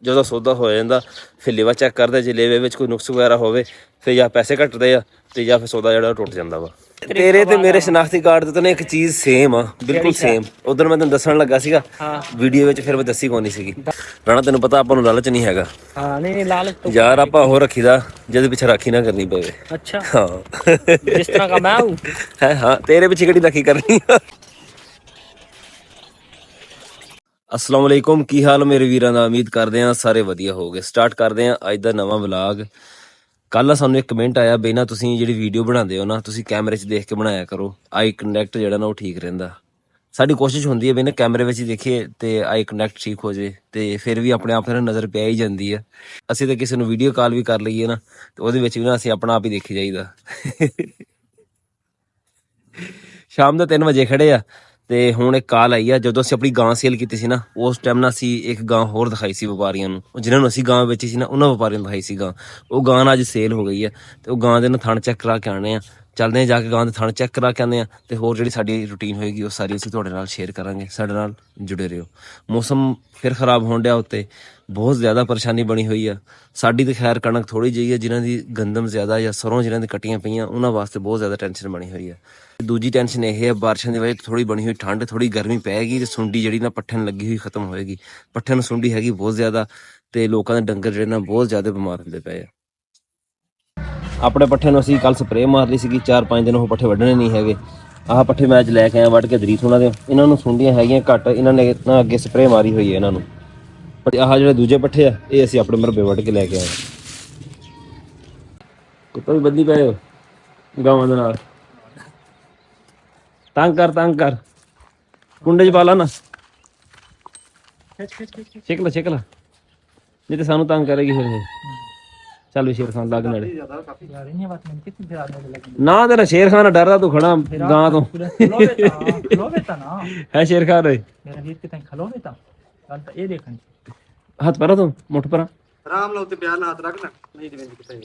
ਜਦੋਂ ਸੌਦਾ ਹੋ ਜਾਂਦਾ ਫਿਰ ਲੇਵਾ ਚੈੱਕ ਕਰਦੇ, ਜੇ ਲੇਵੇ ਵਿੱਚ ਕੋਈ ਨੁਕਸ ਵਗੈਰਾ ਹੋਵੇ ਫਿਰ ਜਾਂ ਪੈਸੇ ਘੱਟਦੇ ਆ ਤੇ ਜਾਂ ਫਿਰ ਸੌਦਾ ਜਿਹੜਾ ਟੁੱਟ ਜਾਂਦਾ ਵਾ। ਤੇਰੇ ਤੇ ਮੇਰੇ ਸ਼ਨਾਖਤੀ ਕਾਰਡ ਤੇ ਤਾਂ ਨਾ ਇੱਕ ਚੀਜ਼ ਸੇਮ ਆ, ਬਿਲਕੁਲ ਸੇਮ। ਉਧਰ ਮੈਂ ਤੈਨੂੰ ਦੱਸਣ ਲੱਗਾ ਸੀਗਾ ਵੀਡੀਓ ਵਿੱਚ, ਫਿਰ ਮੈਂ ਦੱਸੀ ਕੋਈ ਨਹੀਂ ਸੀਗੀ। ਰਾਣਾ ਤੈਨੂੰ ਪਤਾ ਆਪਾਂ ਨੂੰ ਲਾਲਚ ਨਹੀਂ ਹੈਗਾ। ਹਾਂ ਨਹੀਂ ਲਾਲਚ ਯਾਰ ਆਪਾਂ ਉਹ ਰੱਖੀਦਾ ਜਿਹਦੇ ਪਿੱਛੇ ਰਾਖੀ ਨਾ ਕਰਨੀ ਪਵੇ। ਅੱਛਾ ਹਾਂ ਜਿਸ ਤਰ੍ਹਾਂ ਦਾ ਮੈਂ ਹੂੰ ਹੈ। ਹਾਂ ਤੇਰੇ ਪਿੱਛੇ ਕਿਹੜੀ ਰਾਖੀ ਕਰਨੀ ਆ। अस्सलाम वालेकुम, की हाल मेरे वीरां दा। उम्मीद करदे आ सारे वधिया होगे। स्टार्ट करदे आ अज दा नवां व्लॉग। कल सानू एक कमेंट आया बई ना तुसीं जिहड़ी वीडियो बनांदे हो ना तुसीं कैमरे च देख के बनाया करो, आई कनैक्ट जिहड़ा ना वो ठीक रहिंदा। साडी कोशिश हुंदी है बई ना कैमरे विच देखिए ते आई कनैक्ट ठीक हो जाए, ते फिर भी अपने आप फिर नज़र पै ही जांदी है। असीं ते किसी नूं वीडियो कॉल भी कर लईए ना ते ओहदे विच भी ना असीं अपना आप ही देखी जाईदा। शाम ਦੇ 3 ਵਜੇ ਖੜੇ ਆ ਤੇ ਹੁਣ ਇੱਕ ਕਾਲ ਆਈ ਆ। ਜਦੋਂ ਅਸੀਂ ਆਪਣੀ ਗਾਂ ਸੇਲ ਕੀਤੀ ਸੀ ਨਾ ਉਸ ਟਾਈਮ ਨਾ ਅਸੀਂ ਇੱਕ ਗਾਂ ਹੋਰ ਦਿਖਾਈ ਸੀ ਵਪਾਰੀਆਂ ਨੂੰ, ਜਿਨ੍ਹਾਂ ਨੂੰ ਅਸੀਂ ਗਾਂ ਵੇਚੀ ਸੀ ਨਾ ਉਹਨਾਂ ਵਪਾਰੀਆਂ ਨੂੰ ਦਿਖਾਈ ਸੀ ਗਾਂ। ਉਹ ਗਾਂ ਅੱਜ ਸੇਲ ਹੋ ਗਈ ਆ ਤੇ ਉਹ ਗਾਂ ਦੇ ਨਾ ਥਣ ਚੈੱਕ ਕਰਾ ਕੇ ਆਉਣੇ ਆ। ਚੱਲਦੇ ਹਾਂ ਜਾ ਕੇ ਗਾਂ ਦੇ ਥਣ ਚੈੱਕ ਕਰਾ ਕੇ ਆਉਂਦੇ ਆ ਤੇ ਹੋਰ ਜਿਹੜੀ ਸਾਡੀ ਰੂਟੀਨ ਹੋਏਗੀ ਉਹ ਸਾਰੀ ਅਸੀਂ ਤੁਹਾਡੇ ਨਾਲ ਸ਼ੇਅਰ ਕਰਾਂਗੇ। ਸਾਡੇ ਨਾਲ ਜੁੜੇ ਰਹੋ। ਮੌਸਮ ਫਿਰ ਖਰਾਬ ਹੋਣ ਡਿਆ ਉੱਤੇ, ਬਹੁਤ ਜ਼ਿਆਦਾ ਪਰੇਸ਼ਾਨੀ ਬਣੀ ਹੋਈ ਆ। ਸਾਡੀ ਤਾਂ ਖੈਰ ਕਣਕ ਥੋੜ੍ਹੀ ਜਿਹੀ ਆ, ਜਿਨ੍ਹਾਂ ਦੀ ਗੰਦਮ ਜ਼ਿਆਦਾ ਜਾਂ ਸਰੋਂ ਜਿਨ੍ਹਾਂ ਦੀ ਕੱਟੀਆਂ ਪਈਆਂ ਉਹਨਾਂ ਵਾਸਤੇ ਬਹੁਤ ਜ਼ਿਆਦਾ ਟੈਨਸ਼ਨ ਬਣੀ ਹੋਈ ਆ। ਦੂਜੀ ਟੈਨਸ਼ਨ ਇਹ ਹੈ ਬਾਰਿਸ਼ਾਂ ਦੀ ਵਜ੍ਹਾ ਤੋਂ ਥੋੜ੍ਹੀ ਬਣੀ ਹੋਈ ਠੰਡ, ਥੋੜ੍ਹੀ ਗਰਮੀ ਪੈਗੀ ਤੇ ਸੁੰਡੀ ਜਿਹੜੀ ਨਾ ਪੱਠਿਆਂ ਨੂੰ ਲੱਗੀ ਹੋਈ ਖਤਮ ਹੋਏਗੀ। ਪੱਠਿਆਂ ਨੂੰ ਸੁੰਡੀ ਹੈਗੀ ਬਹੁਤ ਜ਼ਿਆਦਾ ਤੇ ਲੋਕਾਂ ਦੇ ਡੰਗਰ ਜਿਹੜੇ ਨਾ ਬਹੁਤ ਜ਼ਿਆਦਾ ਬਿਮਾਰ ਹੁੰਦੇ ਪਏ ਆ। ਆਪਣੇ ਪੱਠਿਆਂ ਨੂੰ ਅਸੀਂ ਕੱਲ ਸਪਰੇਅ ਮਾਰ ਲਈ ਸੀਗੀ, 4-5 ਦਿਨ ਉਹ ਪੱਠੇ ਵੱਢਣੇ ਨਹੀਂ ਹੈਗੇ। ਆਹ ਪੱਠੇ ਮੈਂ ਅੱਜ ਲੈ ਕੇ ਆਇਆ ਵੱਢ ਕੇ ਦਰੀਸ ਉਹਨਾਂ ਦੇ। ਇਹਨਾਂ ਨੂੰ ਸੁੰਡੀਆਂ ਹੈਗੀਆਂ ਘੱਟ, ਇਹਨਾਂ ਨੇ ਨਾ ਅੱਗੇ ਸਪਰੇਅ ਮਾਰੀ ਹੋਈ ਹੈ ਇਹਨਾਂ ਨੂੰ। ਪਰ ਆਹ ਜਿਹੜੇ ਦੂਜੇ ਪੱਠੇ ਆ ਇਹ ਅਸੀਂ ਆਪਣੇ ਮਰਬੇ ਵੱਢ ਕੇ ਲੈ ਕੇ ਆਏ। ਕੁੱਤਾ ਵੀ ਬੱਧੀ ਪਏ ਹੋ ਗਾਵਾਂ ਦੇ ਨਾਲ। ਤੰਗ ਕਰ ਕੁੰਡੇ 'ਚ ਪਾ ਲਾ ਨਾ, ਛਿੱਕ ਲਾ ਨਹੀਂ ਤੇ ਸਾਨੂੰ ਤੰਗ ਕਰੇਗੀ ਫਿਰ ਇਹ। ਚੱਲ ਵੀ ਸ਼ੇਰ ਖਾਨ ਲੱਗ ਨਾਲੇ ਨਾ, ਤੇਰਾ ਸ਼ੇਰ ਖਾਨ ਡਰਦਾ ਤੂੰ ਖੜਾ ਗਾਂ ਤੋਂ ਹੈ। ਸ਼ੇਰ ਖਾਨ ਓਏ ਹੱਥ ਪਰਾਂ ਤੂੰ ਮੁੱਠ ਪਰਾਂ ਆਰਾਮ ਨਾਲ ਉੱਤੇ ਪਿਆਰ ਨਾਲ ਹੱਥ ਰੱਖ ਨਾ, ਨਹੀਂ ਤੇ ਕਿਤੇ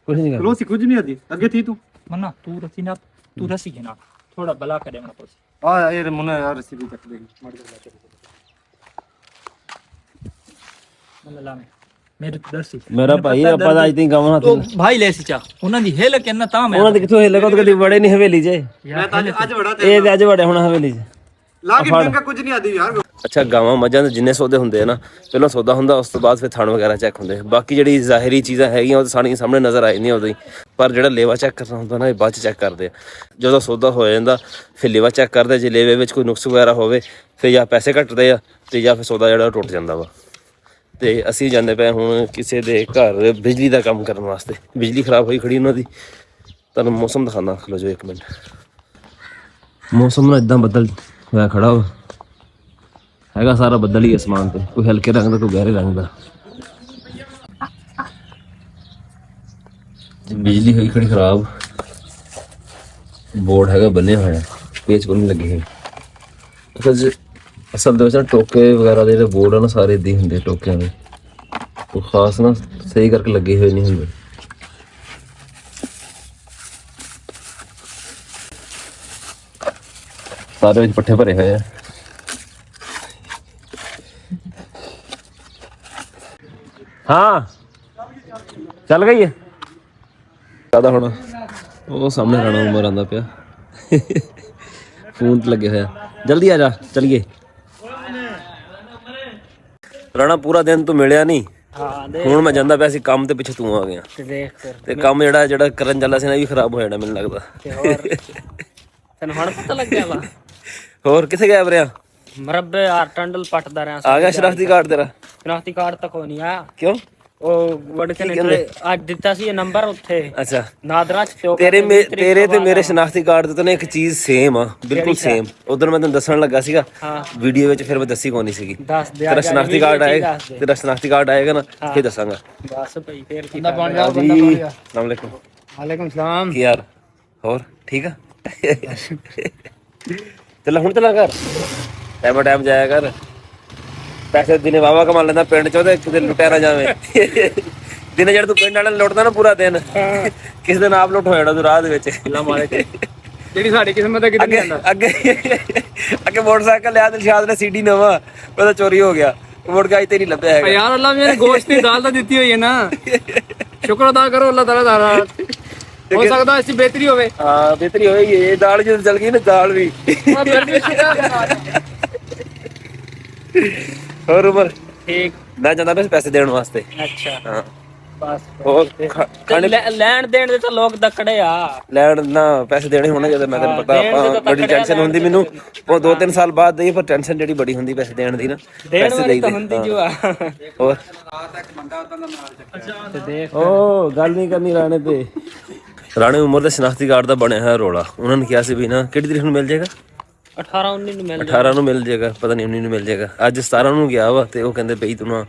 ਕੁਝ ਨਹੀਂ ਕਰ। ਲੋਸੀ ਕੁਝ ਨਹੀਂ ਆਦੀ ਅੱਗੇ ਥੀ ਤੂੰ मन्ना तू रसी ना, तू रसी है ना थोड़ा भला करे मेरा कुछ। ਆ ਇਹ ਮੁੰਨਾ ਯਾਰ ਰਸੀ ਵੀ ਚੱਕ ਦੇਗੀ ਮੜ ਜਾ मन्ना ला मेरे तो दर्सी ਮੇਰਾ ਭਾਈ ਆਪਾਂ ਤਾਂ ਅੱਜ ਤੀ ਗਾਵਾਂ ਹੱਥ तो भाई ले सी चा ਉਹਨਾਂ ਦੀ ਹਿੱਲ ਕੇ ਨਾ ਤਾਂ ਮੈਂ ਉਹਨਾਂ ਦੇ ਕਿੱਥੋਂ ਹਿੱਲੇ ਕੋ ਕਦੀ ਵੜੇ ਨਹੀਂ ਹਵੇਲੀ 'ਚ। ਮੈਂ ਤਾਂ ਅੱਜ ਬੜਾ ਇਹ ਤੇ ਅੱਜ ਵੜੇ ਹੁਣ ਹਵੇਲੀ 'ਚ। ਲਾ ਕੇ ਡੰਗਾ ਕੁਝ ਨਹੀਂ ਆਦੀ ਯਾਰ। ਅੱਛਾ ਗਾਵਾਂ ਮੱਝਾਂ ਦੇ ਜਿੰਨੇ ਸੌਦੇ ਹੁੰਦੇ ਆ ਨਾ, ਪਹਿਲਾਂ ਸੌਦਾ ਹੁੰਦਾ ਉਸ ਤੋਂ ਬਾਅਦ ਫਿਰ ਥਣ ਵਗੈਰਾ ਚੈੱਕ ਹੁੰਦੇ। ਬਾਕੀ ਜਿਹੜੀ ਜ਼ਾਹਿਰੀ ਚੀਜ਼ਾਂ ਹੈਗੀਆਂ ਉਹ ਤਾਂ ਸਾਡੀਆਂ ਸਾਹਮਣੇ ਨਜ਼ਰ ਆ ਜਾਂਦੀਆਂ ਉਦੋਂ ਹੀ, ਪਰ ਜਿਹੜਾ ਲੇਵਾ ਚੈੱਕ ਕਰਨਾ ਹੁੰਦਾ ਨਾ ਇਹ ਬਾਅਦ 'ਚ ਚੈੱਕ ਕਰਦੇ ਆ। ਜਦੋਂ ਸੌਦਾ ਹੋ ਜਾਂਦਾ ਫਿਰ ਲੇਵਾ ਚੈੱਕ ਕਰਦੇ, ਜੇ ਲੇਵੇ ਵਿੱਚ ਕੋਈ ਨੁਕਸ ਵਗੈਰਾ ਹੋਵੇ ਫਿਰ ਜਾਂ ਪੈਸੇ ਘੱਟਦੇ ਆ ਤੇ ਜਾਂ ਫਿਰ ਸੌਦਾ ਜਿਹੜਾ ਉਹ ਟੁੱਟ ਜਾਂਦਾ ਵਾ। ਤੇ ਅਸੀਂ ਜਾਂਦੇ ਪਏ ਹੁਣ ਕਿਸੇ ਦੇ ਘਰ ਬਿਜਲੀ ਦਾ ਕੰਮ ਕਰਨ ਵਾਸਤੇ। ਬਿਜਲੀ ਖਰਾਬ ਹੋਈ ਖੜੀ ਉਹਨਾਂ ਦੀ। ਤੁਹਾਨੂੰ ਮੌਸਮ ਦਿਖਾਉਂਦਾ, ਖਲੋ ਜਾਓ ਇੱਕ ਮਿੰਟ। ਮੌਸਮ ਨਾ ਇੱਦਾਂ ਬੱਦਲ ਹੋਇਆ ਖੜਾ ਵਾ, ਹੈਗਾ ਸਾਰਾ ਬੱਦਲ ਹੀ ਅਸਮਾਨ ਤੇ, ਕੋਈ ਹਲਕੇ ਰੰਗ ਦਾ ਕੋਈ ਗਹਿਰੇ ਰੰਗ ਦਾ। ਬਿਜਲੀ ਹੋਈ ਖੜੀ ਖਰਾਬ, ਬੋਰਡ ਹੈਗਾ ਬੰਨਿਆ ਹੋਇਆ, ਪੇਚ ਕੋਈ ਨਹੀਂ ਲੱਗੇ ਹੋਏ। ਅਸਲ ਦੇ ਵਿੱਚ ਨਾ ਟੋਕੇ ਵਗੈਰਾ ਦੇ ਜਿਹੜੇ ਬੋਰਡ ਆ ਨਾ ਸਾਰੇ ਏਦਾਂ ਹੀ ਹੁੰਦੇ ਟੋਕਿਆਂ ਦੇ, ਉਹ ਖਾਸ ਨਾ ਸਹੀ ਕਰਕੇ ਲੱਗੇ ਹੋਏ ਨਹੀਂ ਹੁੰਦੇ। ਸਾਰੇ ਵਿੱਚ ਪੱਠੇ ਭਰੇ ਹੋਏ ਆ। ਹਾਂ ਚੱਲ ਗਈ ਹੈ ਜ਼ਿਆਦਾ ਹੁਣ। ਉਹ ਸਾਹਮਣੇ ਰਾਣਾ ਉਮਰ ਆਉਂਦਾ ਪਿਆ ਫੋਨ ਤੇ ਲੱਗੇ ਹੋਇਆ। ਜਲਦੀ ਆ ਜਾ ਚਲੀਏ। ਰਾਣਾ ਪੂਰਾ ਦਿਨ ਤੂੰ ਮਿਲਿਆ ਨਹੀਂ, ਹੁਣ ਮੈਂ ਜਾਂਦਾ ਪਿਆ ਸੀ ਕੰਮ ਤੇ, ਪਿੱਛੇ ਤੂੰ ਆ ਗਿਆ ਤੇ ਕੰਮ ਜਿਹੜਾ ਕਰਨ ਚੱਲਾ ਸੀ ਨਾ ਵੀ ਖਰਾਬ ਹੋ ਜਾਣਾ ਮੈਨੂੰ ਲੱਗਦਾ। ਤੈਨੂੰ ਹੁਣ ਪਤਾ ਲੱਗਿਆ ਵਾ ਹੋਰ ਕਿੱਥੇ ਗਿਆ ਬਰਿਆ? ਮਰਬੇ ਆ ਟੰਡਲ ਪੱਟਦਾ ਰਿਹਾ। ਆ ਗਿਆ ਸ਼ਨਾਖਤੀ ਕਾਰਡ ਤੇਰਾ? ਸ਼ਨਾਖਤੀ ਕਾਰਡ ਤੱਕ ਹੋ ਨਹੀਂ ਆਇਆ। ਕਿਉਂ? ਉਹ ਵੜ ਕੇ ਅੱਜ ਦਿੱਤਾ ਸੀ ਇਹ ਨੰਬਰ ਉੱਥੇ ਅੱਛਾ ਨਾਦਰਾ ਚ ਚੌਕ। ਤੇਰੇ ਤੇ ਮੇਰੇ ਸ਼ਨਾਖਤੀ ਕਾਰਡ ਤੇ ਤਾਂ ਨਾ ਇੱਕ ਚੀਜ਼ ਸੇਮ ਆ, ਬਿਲਕੁਲ ਸੇਮ। ਉਧਰ ਮੈਂ ਤੈਨੂੰ ਦੱਸਣ ਲੱਗਾ ਸੀਗਾ ਵੀਡੀਓ ਵਿੱਚ, ਫਿਰ ਮੈਂ ਦੱਸੀ ਕੋਈ ਨਹੀਂ ਸੀਗੀ। ਤੇਰਾ ਸ਼ਨਾਖਤੀ ਕਾਰਡ ਆਏਗਾ, ਤੇਰਾ ਸ਼ਨਾਖਤੀ ਕਾਰਡ ਆਏਗਾ ਨਾ ਫਿਰ ਦੱਸਾਂਗਾ। ਬਸ ਭਾਈ ਫੇਰ ਕੀ अस्सलाम वालेकुम। ਵਾਲੇਕੁਮ ਸਲਾਮ। ਕੀ ਯਾਰ ਹੋਰ ਠੀਕ ਆ? ਚੱਲ ਹੁਣ ਚਲਾ ਕਰ, ਟਾਈਮ ਜਾਇਆ ਕਰ। ਪੈਸੇ ਦਿਨੇ ਵਾਵਾ ਕਮਾ ਲੈਂਦਾ ਪਿੰਡ ਚੋਂ ਤੇ ਕਿਤੇ ਲੁੱਟਿਆ ਨਾ ਜਾਵੇ। ਦਿਨ ਜਿਹੜਾ ਤੂੰ ਪਿੰਡ ਵਾਲੇ ਲੁੱਟਦਾ ਨਾ ਪੂਰਾ ਦਿਨ ਕਿਸੇ ਦਿਨ ਆਪ ਲੁੱਟ ਹੋ ਜਾਣਾ ਤੂੰ ਰਾਹ ਦੇ ਵਿੱਚ ਅੱਲਾ ਮਾਰੇ ਜਿਹੜੀ ਸਾਡੀ ਕਿਸਮਤ ਹੈ ਕਿਤੇ ਨਹੀਂ ਜਾਂਦਾ। ਅੱਗੇ ਮੋਟਰਸਾਈਕਲ ਲਿਆ ਦਿਲਸ਼ਾਦ ਨੇ ਸੀਡੀ ਨਵਾਂ ਉਹਦਾ ਚੋਰੀ ਹੋ ਗਿਆ ਮੁੜ ਕੇ ਤੇ ਨਹੀਂ ਲੱਭਿਆ ਹੈਗਾ ਯਾਰ ਅੱਲਾ ਮੈਨੇ ਗੋਸ਼ਤ ਦੀ ਦਾਲ ਤਾਂ ਦਿੱਤੀ ਹੋਈ ਹੈ ਨਾ ਸ਼ੁਕਰ ਅਦਾ ਕਰੋ ਅੱਲਾ ਤਾਲਾ ਦਾ ਹੋ ਸਕਦਾ ਇਸ ਬਿਹਤਰੀ ਹੋਵੇ। ਹਾਂ ਬਿਹਤਰੀ ਹੋਏਗੀ ਇਹ ਦਾਲ ਜਦੋਂ ਚਲ ਗਈ ਨਾ ਦਾਲ ਵੀ ਹੋਰ ਉਮਰ ਠੀਕ ਮੈਂ ਜਾਂਦਾ ਬਸ ਪੈਸੇ ਦੇਣ ਵਾਸਤੇ। ਅੱਛਾ ਹਾਂ ਬਸ ਹੋਰ ਖਾਣੇ ਲੈਣ ਦੇਣ ਦੇ ਤਾਂ ਲੋਕ ਦਕੜੇ ਆ ਲੈਣ ਨਾ ਪੈਸੇ ਦੇਣੇ ਹੋਣੇ ਜਦੋਂ ਮੈਂ ਤੈਨੂੰ ਪਤਾ ਆਪਾਂ ਬੜੀ ਟੈਨਸ਼ਨ ਹੁੰਦੀ ਮੈਨੂੰ ਉਹ 2-3 ਸਾਲ ਬਾਅਦ ਦੇਈ ਪਰ ਟੈਨਸ਼ਨ ਜਿਹੜੀ ਬੜੀ ਹੁੰਦੀ ਪੈਸੇ ਦੇਣ ਦੀ ਨਾ ਦੇਣ ਵਾਲੀ ਤਾਂ ਹੁੰਦੀ ਜੋ ਆ। ਹੋਰ ਤੇ ਦੇਖ ਉਹ ਗੱਲ ਨਹੀਂ ਕਰਨੀ ਰਾਣੇ ਤੇ ਰਾਣੇ ਉਮਰ ਦੇ ਸ਼ਨਾਖਤੀ ਕਾਰਡ ਦਾ ਬਣਿਆ ਹੋਇਆ ਰੋਲਾ ਉਹਨਾਂ ਨੇ ਕਿਹਾ ਸੀ ਵੀ ਨਾ ਕਿਹੜੀ ਤਰੀਕ ਨੂੰ ਮਿਲ ਜਾਏਗਾ 18-19 ਨੂੰ ਮਿਲ 18 ਨੂੰ ਮਿਲ ਜਾਏਗਾ ਪਤਾ ਨਹੀਂ 19 ਨੂੰ ਮਿਲ ਜਾਏਗਾ ਅੱਜ 17 ਨੂੰ ਗਿਆ ਵਾ ਤੇ ਉਹ ਕਹਿੰਦੇ ਬਈ ਤੂੰ ਨਾ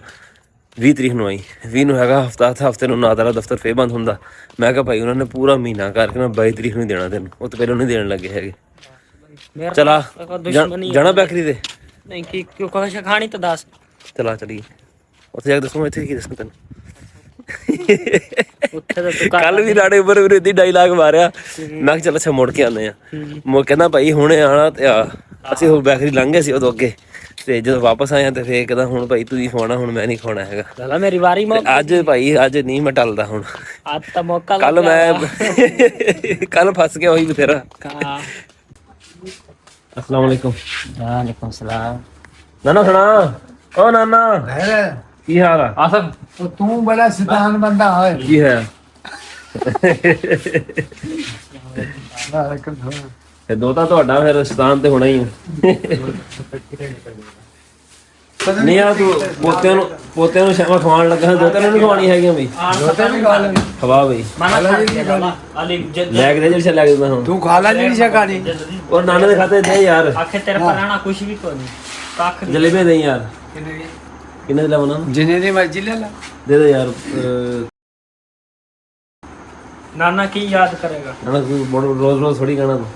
20 ਤਰੀਕ ਨੂੰ ਆਈ 20 ਨੂੰ ਹੈਗਾ ਹਫਤੇ ਨੂੰ ਨਾ ਤੇਰਾ ਦਫ਼ਤਰ ਫੇਰ ਬੰਦ ਹੁੰਦਾ। ਮੈਂ ਕਿਹਾ ਭਾਈ ਉਹਨਾਂ ਨੇ ਪੂਰਾ ਮਹੀਨਾ ਕਰਕੇ ਨਾ 22 ਤਰੀਕ ਨੂੰ ਦੇਣਾ ਤੈਨੂੰ ਉਹ ਤਾਂ ਪਹਿਲਾਂ ਨਹੀਂ ਦੇਣ ਲੱਗੇ ਹੈਗੇ। ਚਲਾ ਜਾਣਾ ਬੈਕਰੀ ਤੇ ਨਹੀਂ ਕੀ ਕਿਉਂ ਕੁਛ ਖਾਣੀ ਤਾਂ ਦੱਸ ਚਲਾ ਚਲੀਏ ਉੱਥੇ ਜਾ ਕੇ ਦੱਸੂਗਾ ਇੱਥੇ ਕੀ ਦੱਸੂ ਤੈਨੂੰ। ਉੱਥੇ ਤਾਂ ਤੂੰ ਕੱਲ ਵੀ ਰਾੜੇ ਉੱਪਰ ਵਿਰੋਧੀ ਡਾਇਲਾਗ ਮਾਰਿਆ ਮੈਂ ਕਿਹਾ ਚੱਲ ਅੱਛਾ ਮੁੜ ਕੇ ਆਉਂਦੇ ਆ ਮੋ ਕਹਿੰਦਾ ਭਾਈ ਹੁਣੇ ਆਣਾ ਤੇ ਆ ਅਸੀਂ ਉਹ ਬੈਕਰੀ ਲੰਘ ਗਏ ਸੀ ਉਦੋਂ ਅੱਗੇ ਤੇ ਜਦੋਂ ਵਾਪਸ ਆਇਆ ਤੇ ਫੇਰ ਕਹਿੰਦਾ ਹੁਣ ਭਾਈ ਤੁਸੀਂ ਖਵਾਉਣਾ ਹੁਣ ਮੈਂ ਨਹੀਂ ਖਵਾਉਣਾ ਹੈਗਾ। ਲਾਲਾ ਮੇਰੀ ਵਾਰੀ ਮੌਕ ਅੱਜ ਭਾਈ ਅੱਜ ਨਹੀਂ ਮੈਂ ਟਲਦਾ ਹੁਣ ਅੱਜ ਤਾਂ ਮੌਕਾ ਕੱਲ ਮੈਂ ਕੱਲ ਫਸ ਗਿਆ ਉਹੀ ਬਥੇਰਾ। अस्सलाम वालेकुम। वालेकुम सलाम। नाना सुना ओ नाना की हाल है आसफ तो तू बड़ा शैतान बंदा है की है ਤੇ ਦੋਤਾ ਤੁਹਾਡਾ ਫਿਰ ਸ਼ੈਤਾਨ ਤੇ ਹੋਣਾ ਹੀ ਹੈ। ਨਹੀਂ ਆ ਤੂੰ ਪੋਤਿਆਂ ਨੂੰ ਸ਼ਾਮਾ ਖਵਾਉਣ ਲੱਗਾ ਦੋਤਿਆਂ ਨੂੰ ਨਹੀਂ ਖਵਾਉਣੀ ਹੈਗੀਆਂ ਬਈ ਖਵਾ ਬਈ ਲੈ ਕੇ ਦੇ ਜਿਹੜੇ ਲੈ ਕੇ ਦਿੰਦਾ ਹੁਣ तू खाला नहीं शकानी ਔਰ ਨਾਨੇ ਦੇ ਖਾਤੇ ਦੇ ਯਾਰ आखे तेरे पराना कुछ भी को नहीं काख ਜਲੇਬੀਆਂ ਦੇ ਯਾਰ ਕਿੰਨੇ ਦੇ ਲਾਉਣਾ जिन्हें ने मर्जी ले ला ਦੇ ਯਾਰ नाना की याद करेगा ਨਾਨਾ ਤੂੰ ਰੋਜ਼ ਥੋੜੀ ਖਾਣਾ ਤੂੰ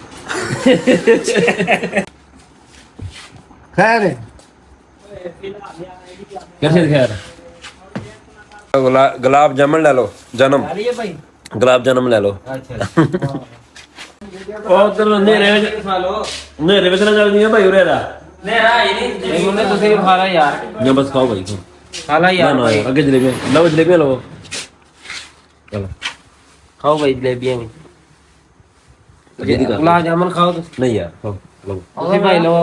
खैर है कैसे खैर गुलाब जामुन ले लो जन्म आ रही है भाई गुलाब जामुन ले लो अच्छा ਉਹ ਤੇ ਨੇਰੇ ਵਿੱਚ ਨਾ ਚੱਲਦੀ ਆ ਭਾਈ ਉਰੇ ਦਾ मेरा ही नहीं मुन्ने तो सिर्फ खाला यार ਨਾ ਬਸ ਖਾਓ ਭਾਈ खाला ਨਾ ਨਾ ਅੱਗੇ ਜਲੇਬੀਆਂ ਲਓ ਜਲੇਬੀਆਂ ਲਓ ਚਲੋ खाओ भाई जलेबियां भी गुलाब गुलाब जामुन खाओ तो ਨਹੀਂ ਯਾਰ ਖਾਓ ਲਓ उसी भाई लो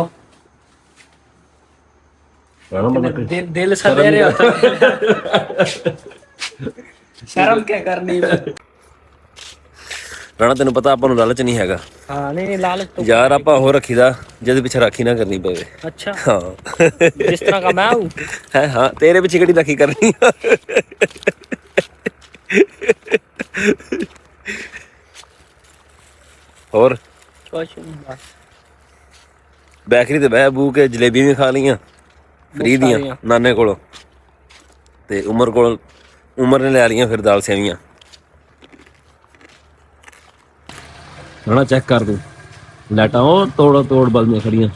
ਰਾਣਾ ਬੰਦਾ दिल सा दे रहे हो शर्म क्या करनी ਰਾਣਾ ਤੈਨੂੰ ਪਤਾ ਆਪਾਂ ਨੂੰ ਲਾਲਚ ਨਹੀਂ ਹੈਗਾ हाँ नहीं लालच तो ਯਾਰ ਆਪਾਂ ਹੋਰ ਰੱਖੀਦਾ ਜਿਹਦੇ ਪਿੱਛੇ ਰਾਖੀ ਨਾ ਕਰਨੀ ਪਵੇ अच्छा ਹਾਂ जिस तरह का मैं हूँ ਹੈ ਹਾਂ ਤੇਰੇ ਪਿੱਛੇ ਕਿਹੜੀ ਰਾਖੀ ਕਰਨੀ ਆ ਹੋਰ कुछ नहीं बस ਬੈਕਰੀ ਤੇ ਬਹਿ ਬੂ ਕੇ ਜਲੇਬੀਆਂ ਵੀ ਖਾ ਲਈਆਂ ਫਰੀ ਦੀਆਂ ਨਾਨੇ ਕੋਲੋਂ ਤੇ ਉਮਰ ਨੇ ਲੈ ਲਈਆਂ ਫਿਰ ਦਾਲ ਸੇਵੀਆਂ ਰਾਣਾ ਚੈੱਕ ਕਰ ਤੂੰ ਲਾਈਟਾਂ ਉਹ ਤੋੜ ਬਲਦੀਆਂ ਖੜੀਆਂ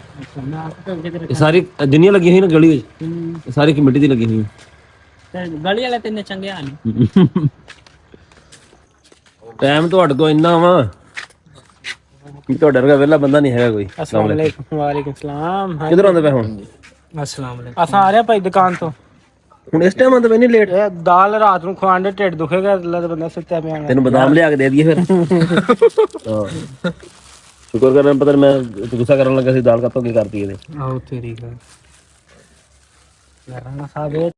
ਇਹ ਸਾਰੀ ਜਿੰਨੀਆਂ ਲੱਗੀਆਂ ਹੋਈਆਂ ਨਾ ਗਲੀ ਵਿੱਚ ਇਹ ਸਾਰੀ ਕਮੇਟੀ ਦੀ ਲੱਗੀ ਹੋਈ गली वाले तेने चंगे आने ਟਾਈਮ ਤੁਹਾਡੇ ਕੋਲ ਇੰਨਾ ਵਾ ਕਿ ਤੁਹਾਡੇ ਵਰਗਾ ਵਿਹਲਾ ਬੰਦਾ ਨਹੀਂ ਹੈਗਾ ਕੋਈ अस्सलाम वालेकुम वालेकुम सलाम ਕਿੱਧਰ ਆਉਂਦੇ ਪਏ ਹੁਣ अस्सलाम वालेकुम असा आ रहे भाई दुकान तो ਹੁਣ ਇਸ ਟਾਈਮ ਆਉਂਦੇ ਪਏ ਨਹੀਂ ਲੇਟ ਇਹ ਦਾਲ ਰਾਤ ਨੂੰ ਖਾਣ ਦੇ ਢਿੱਡ ਦੁਖੇਗਾ ਅੱਲਾ ਦਾ ਬੰਦਾ ਸੁੱਤਿਆ ਪਿਆ ਤੈਨੂੰ ਬਦਾਮ ਲਿਆ ਕੇ ਦੇ ਦਈਏ ਫਿਰ ਹਾਂ ਸ਼ੁਕਰ ਕਰਨਾ ਪਤਾ ਮੈਂ ਗੁੱਸਾ ਕਰਨ ਲੱਗਾ ਸੀ ਦਾਲ ਕੱਤੋਂ ਕੀ ਕਰਤੀ ਇਹਦੇ ਆਹ ਤੇਰੀ ਗੱਲ ਲਗਾਣਾ ਸਾਹਿਬ